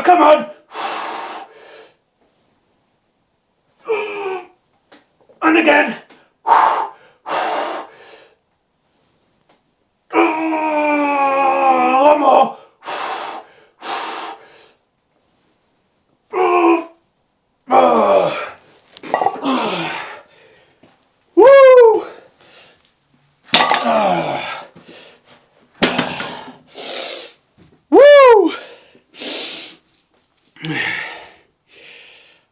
Come on. And again. One more. Woo! Woo!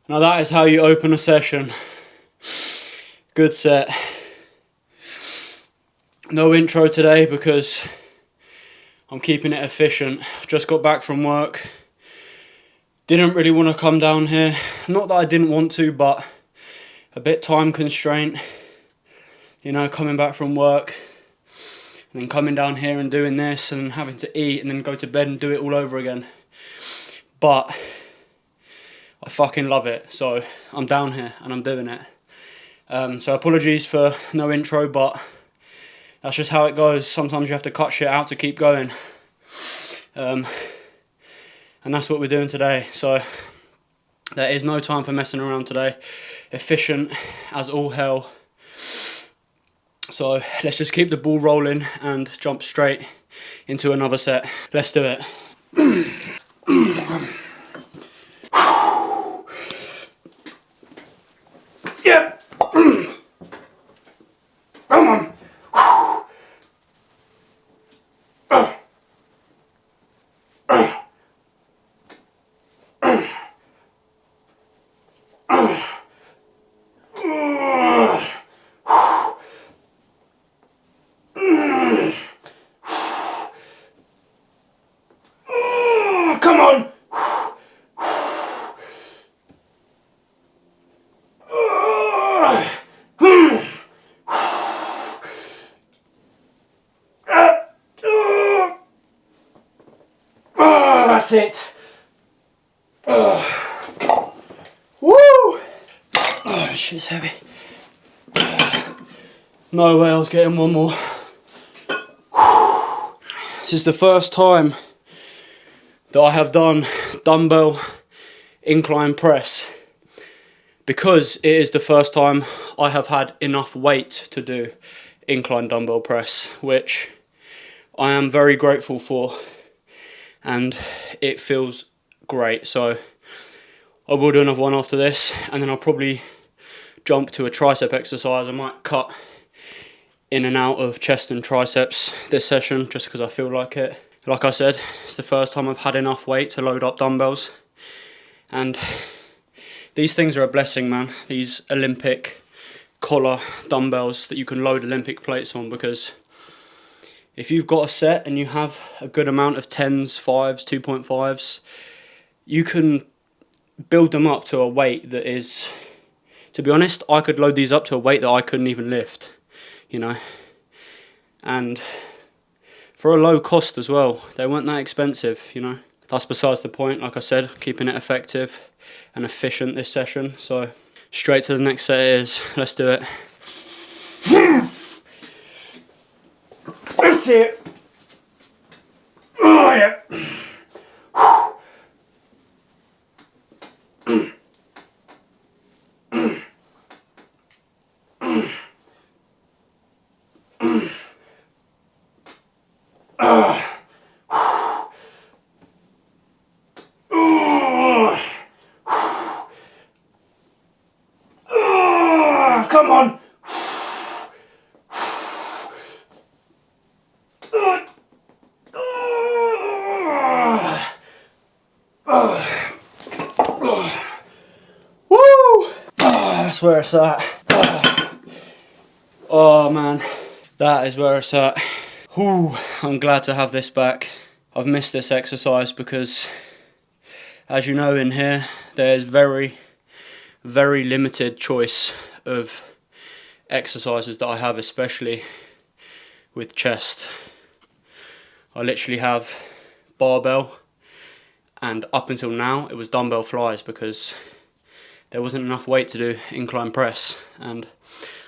Now that is how you open a session. Good set. No intro today because I'm keeping it efficient. Just got back from work. Didn't really want to come down here. Not that I didn't want to, but a bit time constraint. You know, coming back from work and then coming down here and doing this and having to eat and then go to bed and do it all over again. But I fucking love it, so I'm down here and I'm doing it. So apologies for no intro, but that's just how it goes. Sometimes you have to cut shit out to keep going. And that's what we're doing today. So there is no time for messing around today. Efficient as all hell. So let's just keep the ball rolling and jump straight into another set. Let's do it. Yep. Come on. Come on. That's it. Woo! Oh, shit's heavy. No way I was getting one more. This is the first time that I have done dumbbell incline press because it is the first time I have had enough weight to do incline dumbbell press, which I am very grateful for, and it feels great. So I will do another one after this, and then I'll probably jump to a tricep exercise. I might cut in and out of chest and triceps this session just because I feel like it. Like I said, it's the first time I've had enough weight to load up dumbbells, and these things are a blessing, man. These Olympic collar dumbbells that you can load Olympic plates on, because if you've got a set and you have a good amount of 10s, 5s, 2.5s, you can build them up to a weight that is, to be honest, I could load these up to a weight that I couldn't even lift, you know. And for a low cost as well, they weren't that expensive, you know. That's besides the point. Like I said, keeping it effective and efficient this session. So straight to the next set is, let's do it. That's it. Oh yeah. Come on. Woo! That's where it's at. Oh man, that is where it's at. Whew, I'm glad to have this back. I've missed this exercise because, as you know, in here there's very limited choice of exercises that I have, especially with chest. I literally have barbell, and up until now it was dumbbell flies because there wasn't enough weight to do incline press. And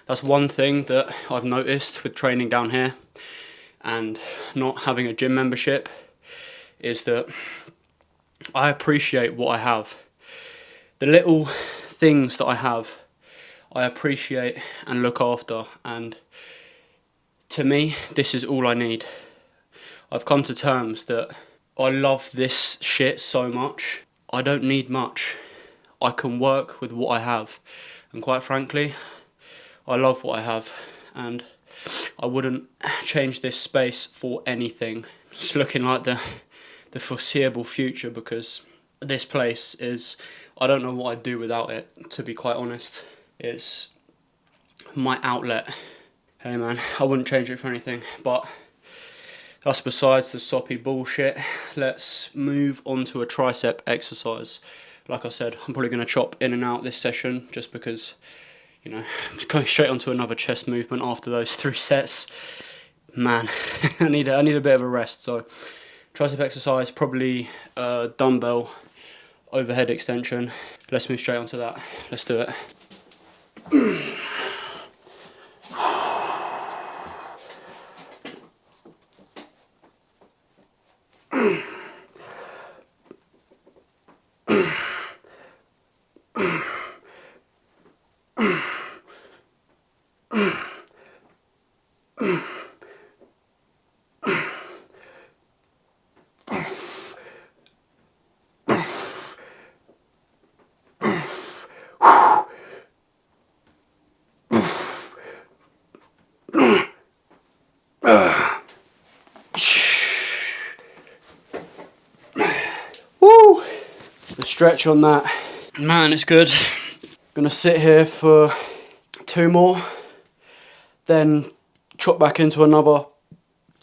that's one thing that I've noticed with training down here and not having a gym membership, is that I appreciate what I have. The little things that I have, I appreciate and look after, and to me, this is all I need. I've come to terms that I love this shit so much, I don't need much. I can work with what I have, and quite frankly, I love what I have, and I wouldn't change this space for anything. It's looking like the foreseeable future, because this place is, I don't know what I'd do without it, to be quite honest. It's my outlet. Hey man, I wouldn't change it for anything, but that's besides the soppy bullshit. Let's move on to a tricep exercise. Like I said, I'm probably going to chop in and out this session just because, you know, going straight onto another chest movement after those 3 sets. Man, I need a bit of a rest. So tricep exercise, probably dumbbell overhead extension. Let's move straight onto that. Let's do it. Woo! The stretch on that. Man, it's good. Gonna sit here for 2 more, then chop back into another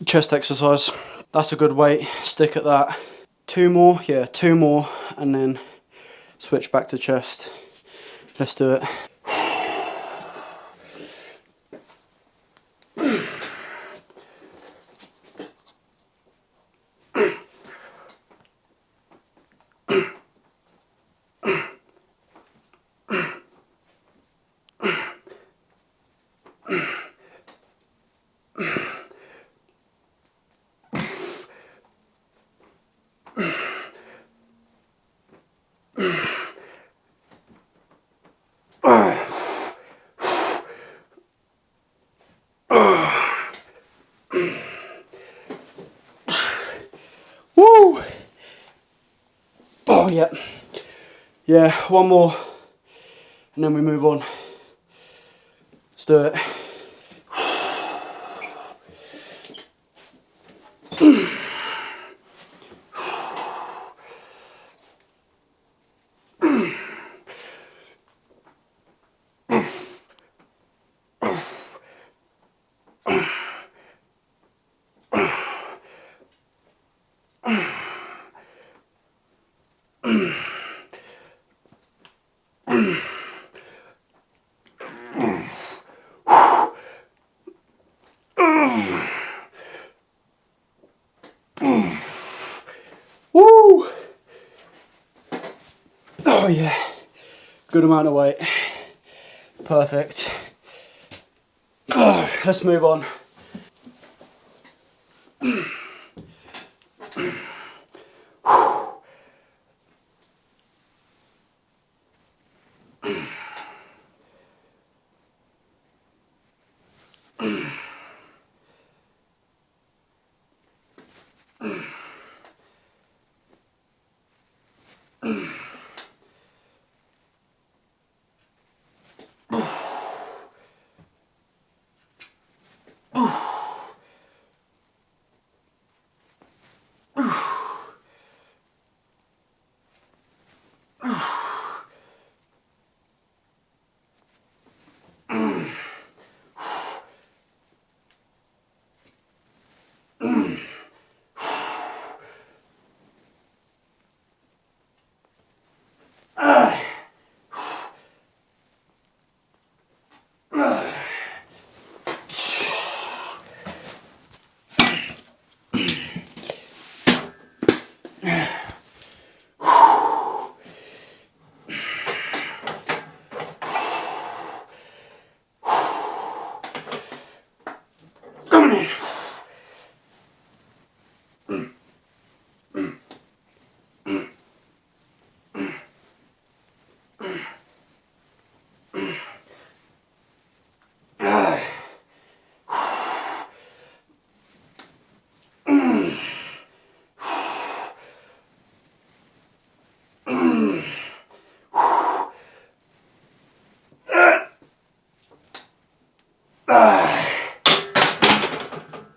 chest exercise. That's a good weight, stick at that. 2 more, yeah, 2 more, and then switch back to chest. Let's do it. Woo! Oh yeah. Yeah, 1 more, and then we move on. Let's do it. Woo! Oh yeah, good amount of weight. Perfect. Let's move on.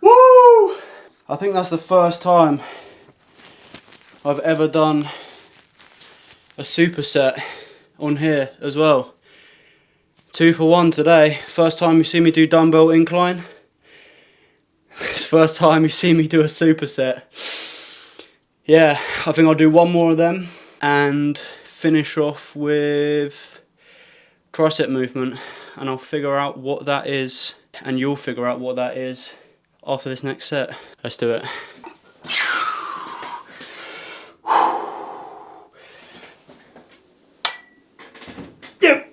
Woo! I think that's the first time I've ever done a superset on here as well. 2 for 1 today. First time you see me do dumbbell incline. It's the first time you see me do a superset. Yeah, I think I'll do one more of them and finish off with tricep movement, and I'll figure out what that is, and you'll figure out what that is after this next set. Let's do it. Yep.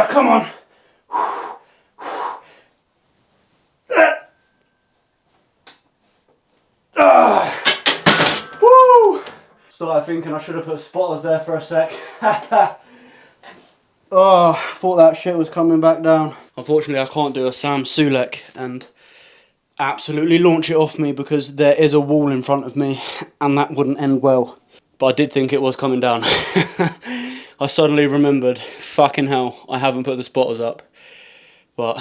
Come on. Woo! Started thinking I should have put spotters there for a sec. Oh, I thought that shit was coming back down. Unfortunately, I can't do a Sam Sulek and absolutely launch it off me because there is a wall in front of me and that wouldn't end well. But I did think it was coming down. I suddenly remembered, fucking hell, I haven't put the spotters up. But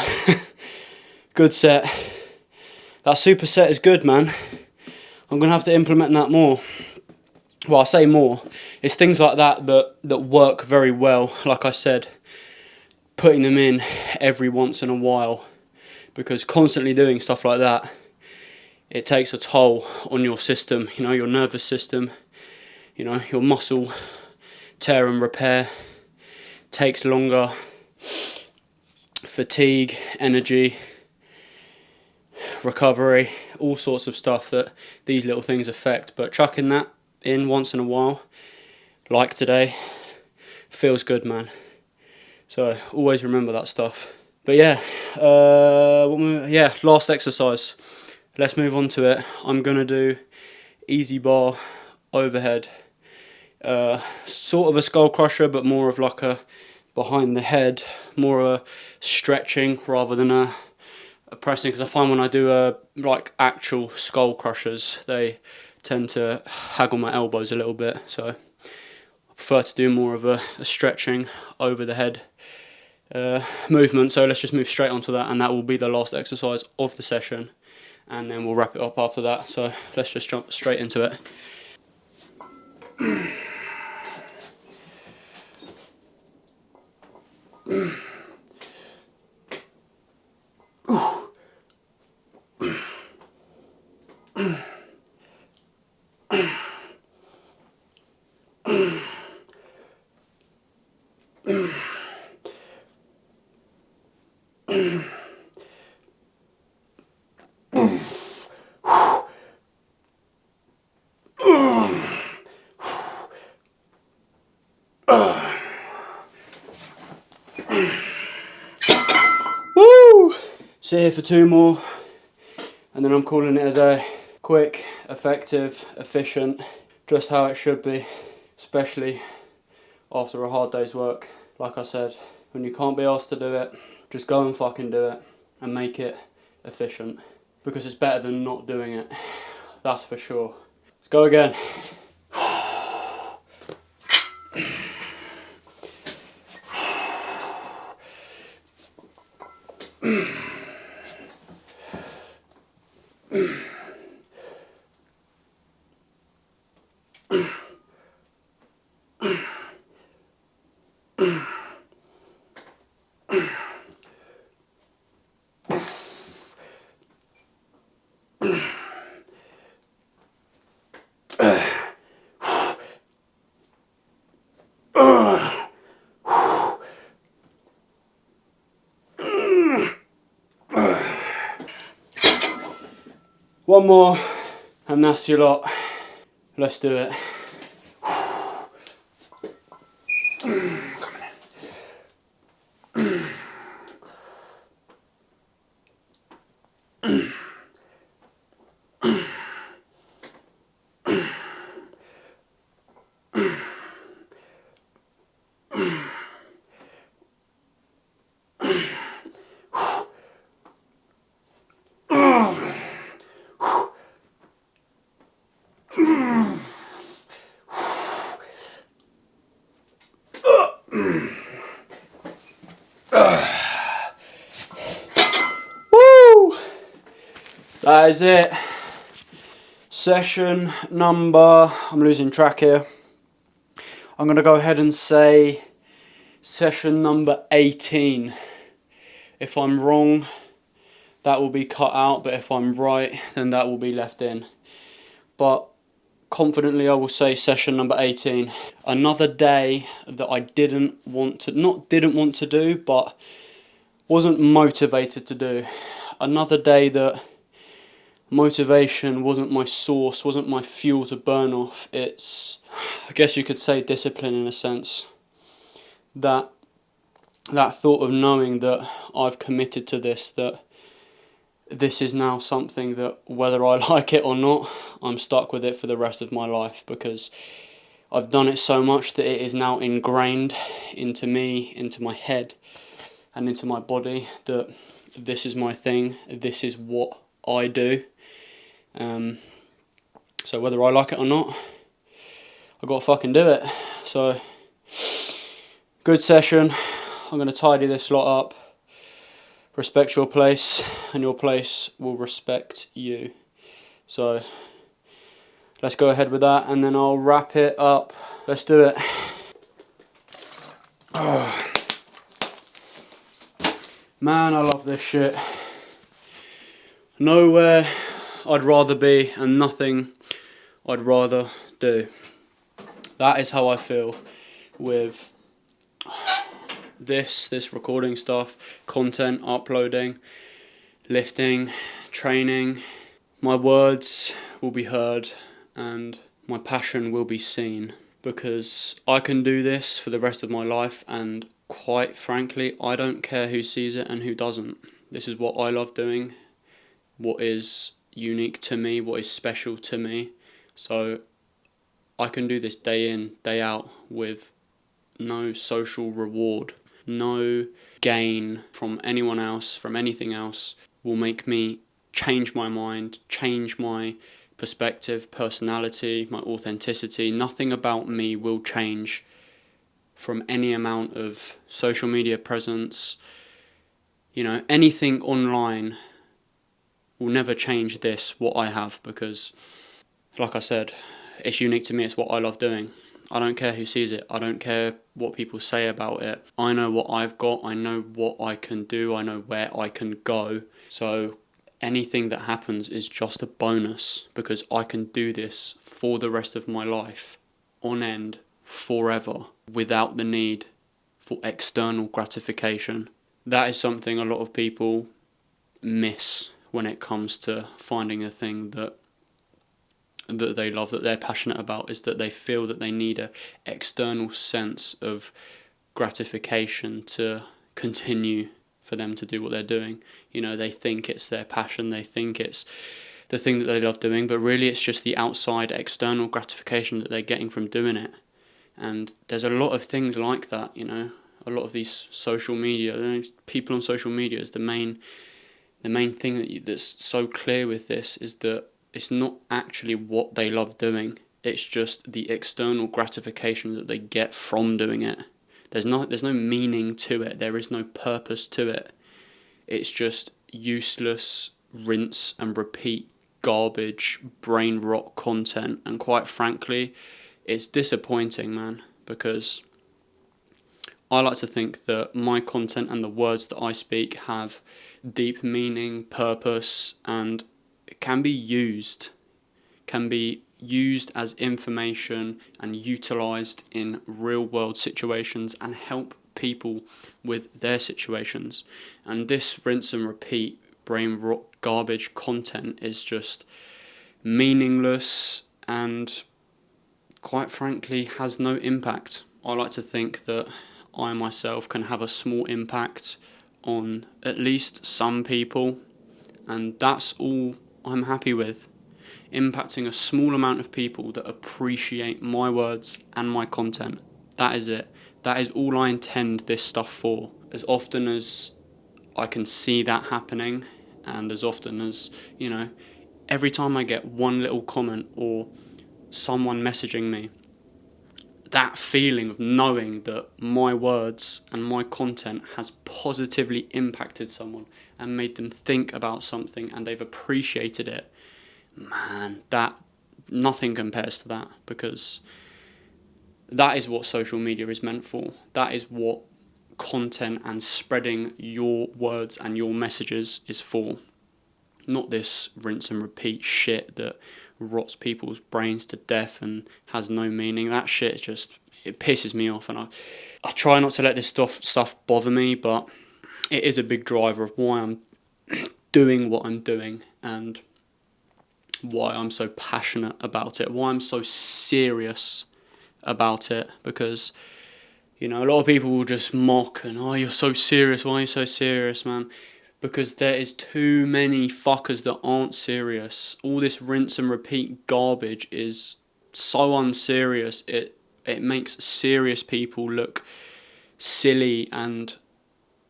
good set. That superset is good, man. I'm going to have to implement that more. Well, I say more. It's things like that that work very well, like I said. Putting them in every once in a while. Because constantly doing stuff like that, it takes a toll on your system, you know, your nervous system, you know, your muscle tear and repair takes longer, fatigue, energy, recovery, all sorts of stuff that these little things affect. But chucking that in once in a while, like today, feels good, man. So always remember that stuff. But yeah, last exercise. Let's move on to it. I'm gonna do easy bar overhead. Sort of a skull crusher, but more of like a behind the head, more a stretching rather than a pressing. Because I find when I do like actual skull crushers, they tend to haggle my elbows a little bit. So I prefer to do more of a stretching over the head movement. So let's just move straight onto that, and that will be the last exercise of the session, and then we'll wrap it up after that. So let's just jump straight into it. Woo! Sit here for 2 more, and then I'm calling it a day. Quick, effective, efficient, just how it should be, especially after a hard day's work. Like I said, when you can't be asked to do it, just go and fucking do it and make it efficient. because it's better than not doing it. That's for sure. Let's go again. One more, and that's your lot. Let's do it. Woo! That is it. Session number, I'm losing track here. I'm going to go ahead and say session number 18. If I'm wrong, that will be cut out, but if I'm right, then that will be left in. But confidently I will say session number 18. Another day that I not didn't want to do, but wasn't motivated to do. Another day that motivation wasn't my source, wasn't my fuel to burn off. It's, I guess you could say, discipline in a sense. That thought of knowing that I've committed to this, that this is now something that whether I like it or not, I'm stuck with it for the rest of my life, because I've done it so much that it is now ingrained into me, into my head and into my body, that this is my thing, this is what I do. So whether I like it or not, I've got to fucking do it. So, good session. I'm going to tidy this lot up. Respect your place, and your place will respect you. So, let's go ahead with that, and then I'll wrap it up. Let's do it. Oh. Man, I love this shit. Nowhere I'd rather be, and nothing I'd rather do. That is how I feel with this recording stuff, content, uploading, lifting, training. My words will be heard and my passion will be seen, because I can do this for the rest of my life, and quite frankly, I don't care who sees it and who doesn't. This is what I love doing, what is unique to me, what is special to me. So I can do this day in, day out with no social reward, no gain from anyone else, from anything else, will make me change my mind, change my perspective, personality, my authenticity. Nothing about me will change from any amount of social media presence. You know, anything online will never change this, what I have, because, like I said, it's unique to me, it's what I love doing. I don't care who sees it, I don't care what people say about it. I know what I've got, I know what I can do, I know where I can go. So anything that happens is just a bonus, because I can do this for the rest of my life, on end, forever, without the need for external gratification. That is something a lot of people miss when it comes to finding a thing that they love, that they're passionate about, is that they feel that they need a external sense of gratification to continue for them to do what they're doing. You know, they think it's their passion, they think it's the thing that they love doing, but really it's just the outside external gratification that they're getting from doing it. And there's a lot of things like that, you know, a lot of these social media, people on social media is the main the main thing that's so clear with this is that it's not actually what they love doing. It's just the external gratification that they get from doing it. There's no meaning to it. There is no purpose to it. It's just useless, rinse and repeat garbage, brain rot content. And quite frankly, it's disappointing, man, because I like to think that my content and the words that I speak have deep meaning, purpose, and can be used as information and utilized in real world situations and help people with their situations. And this rinse and repeat brain rot garbage content is just meaningless and quite frankly has no impact. I like to think that I myself can have a small impact on at least some people, and that's all I'm happy with. Impacting a small amount of people that appreciate my words and my content. That is it. That is all I intend this stuff for. As often as I can see that happening, and as often as, every time I get one little comment or someone messaging me, that feeling of knowing that my words and my content has positively impacted someone and made them think about something and they've appreciated it, man, that nothing compares to that, because that is what social media is meant for. That is what content and spreading your words and your messages is for. Not this rinse and repeat shit that rots people's brains to death and has no meaning. That shit it pisses me off, and I try not to let this stuff bother me, but it is a big driver of why I'm doing what I'm doing and why I'm so passionate about it, why I'm so serious about it, because a lot of people will just mock and, oh, you're so serious, why are you so serious, man? Because there is too many fuckers that aren't serious. All this rinse and repeat garbage is so unserious. It makes serious people look silly and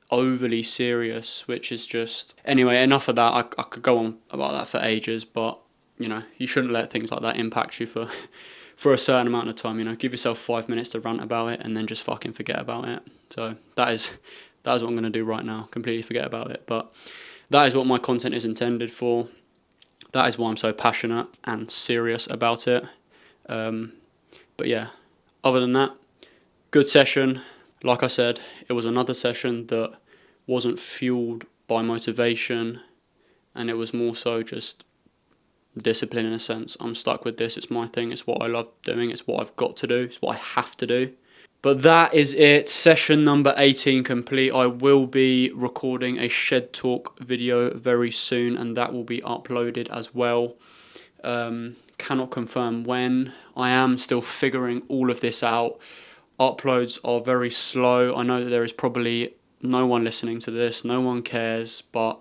overly serious, which is just... Anyway, enough of that. I could go on about that for ages, but, you shouldn't let things like that impact you for a certain amount of time. Give yourself 5 minutes to rant about it and then just fucking forget about it. So that is what I'm going to do right now. Completely forget about it. But that is what my content is intended for. That is why I'm so passionate and serious about it. But yeah, other than that, good session. Like I said, it was another session that wasn't fueled by motivation, and it was more so just discipline in a sense. I'm stuck with this. It's my thing. It's what I love doing. It's what I've got to do. It's what I have to do. But that is it. Session number 18 complete. I will be recording a Shed Talk video very soon, and that will be uploaded as well. Cannot confirm when. I am still figuring all of this out. Uploads are very slow. I know that there is probably no one listening to this. No one cares, but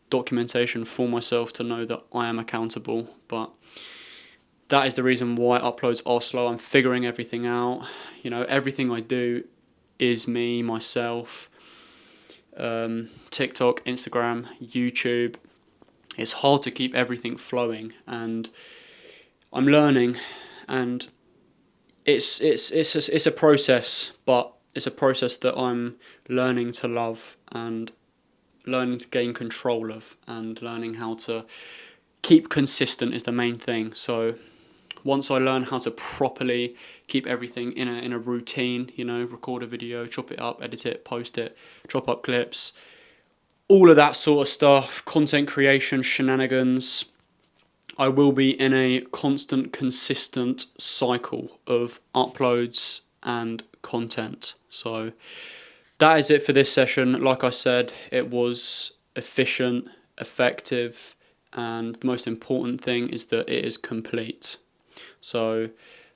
documentation for myself to know that I am accountable. But that is the reason why uploads are slow. I'm figuring everything out. Everything I do is me, myself. TikTok, Instagram, YouTube. It's hard to keep everything flowing, and I'm learning, and it's a process, but it's a process that I'm learning to love and learning to gain control of, and learning how to keep consistent is the main thing. So once I learn how to properly keep everything in a routine, record a video, chop it up, edit it, post it, chop up clips, all of that sort of stuff, content creation, shenanigans, I will be in a constant, consistent cycle of uploads and content. So that is it for this session. Like I said, it was efficient, effective, and the most important thing is that it is complete. So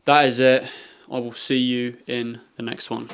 that is it. I will see you in the next one.